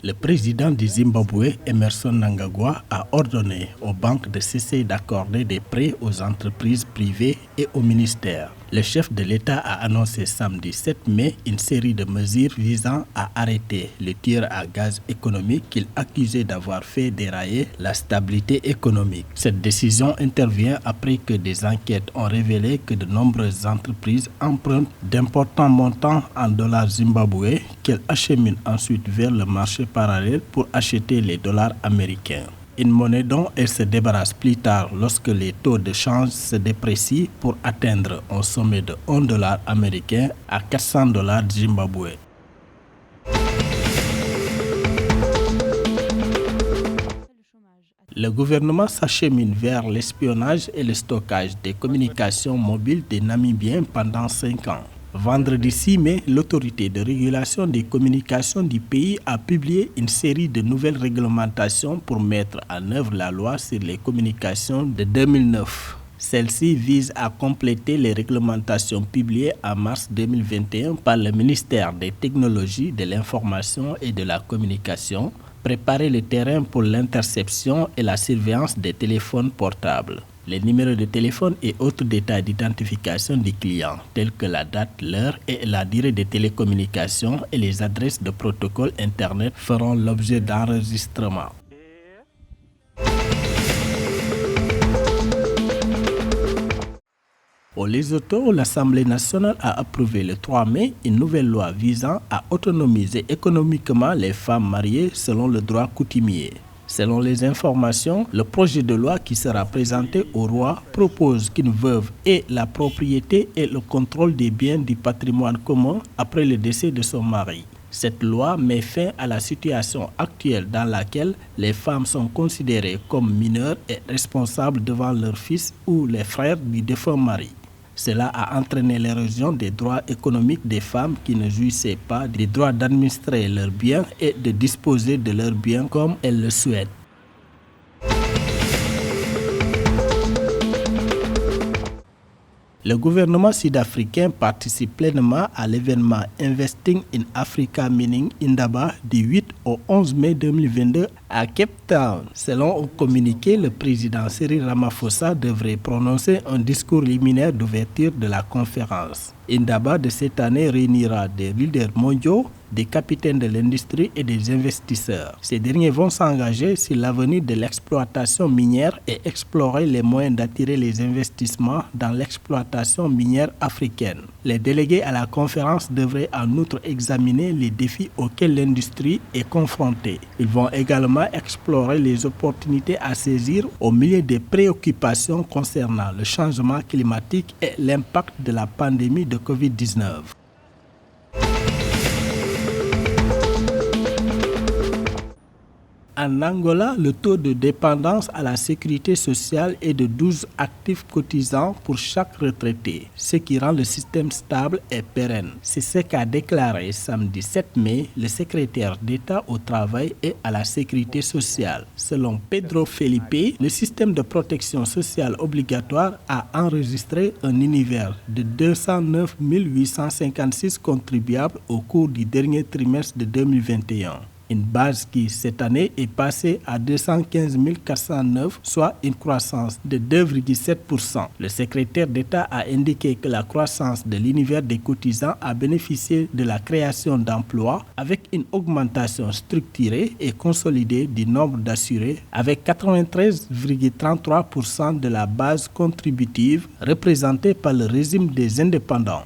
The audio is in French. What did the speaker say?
Le président du Zimbabwe, Emmerson Mnangagwa, a ordonné aux banques de cesser d'accorder des prêts aux entreprises privées et aux ministères. Le chef de l'État a annoncé samedi 7 mai une série de mesures visant à arrêter le tir à gaz économique qu'il accusait d'avoir fait dérailler la stabilité économique. Cette décision intervient après que des enquêtes ont révélé que de nombreuses entreprises empruntent d'importants montants en dollars zimbabwéens qu'elles acheminent ensuite vers le marché parallèle pour acheter les dollars américains. Une monnaie dont elle se débarrasse plus tard lorsque les taux de change se déprécient pour atteindre un sommet de 1 dollar américain à 400 dollars zimbabwéens. Le gouvernement s'achemine vers l'espionnage et le stockage des communications mobiles des Namibiens pendant 5 ans. Vendredi 6 mai, l'autorité de régulation des communications du pays a publié une série de nouvelles réglementations pour mettre en œuvre la loi sur les communications de 2009. Celle-ci vise à compléter les réglementations publiées en mars 2021 par le ministère des Technologies, de l'Information et de la Communication, préparer le terrain pour l'interception et la surveillance des téléphones portables. Les numéros de téléphone et autres détails d'identification des clients, tels que la date, l'heure et la durée des télécommunications et les adresses de protocole Internet, feront l'objet d'enregistrement. Au Lesotho, l'Assemblée nationale a approuvé le 3 mai une nouvelle loi visant à autonomiser économiquement les femmes mariées selon le droit coutumier. Selon les informations, le projet de loi qui sera présenté au roi propose qu'une veuve ait la propriété et le contrôle des biens du patrimoine commun après le décès de son mari. Cette loi met fin à la situation actuelle dans laquelle les femmes sont considérées comme mineures et responsables devant leurs fils ou les frères du défunt mari. Cela a entraîné l'érosion des droits économiques des femmes qui ne jouissaient pas des droits d'administrer leurs biens et de disposer de leurs biens comme elles le souhaitent. Le gouvernement sud-africain participe pleinement à l'événement Investing in Africa Mining Indaba du 8 au 11 mai 2022 à Cape Town. Selon un communiqué, le président Cyril Ramaphosa devrait prononcer un discours liminaire d'ouverture de la conférence. Indaba de cette année réunira des leaders mondiaux, des capitaines de l'industrie et des investisseurs. Ces derniers vont s'engager sur l'avenir de l'exploitation minière et explorer les moyens d'attirer les investissements dans l'exploitation minière africaine. Les délégués à la conférence devraient en outre examiner les défis auxquels l'industrie est confrontée. Ils vont également explorer les opportunités à saisir au milieu des préoccupations concernant le changement climatique et l'impact de la pandémie de Covid-19. En Angola, le taux de dépendance à la sécurité sociale est de 12 actifs cotisants pour chaque retraité, ce qui rend le système stable et pérenne. C'est ce qu'a déclaré samedi 7 mai le secrétaire d'État au travail et à la sécurité sociale. Selon Pedro Felipe, le système de protection sociale obligatoire a enregistré un univers de 209 856 contribuables au cours du dernier trimestre de 2021. Une base qui, cette année, est passée à 215 409, soit une croissance de 2,7%. Le secrétaire d'État a indiqué que la croissance de l'univers des cotisants a bénéficié de la création d'emplois avec une augmentation structurée et consolidée du nombre d'assurés avec 93,33% de la base contributive représentée par le régime des indépendants.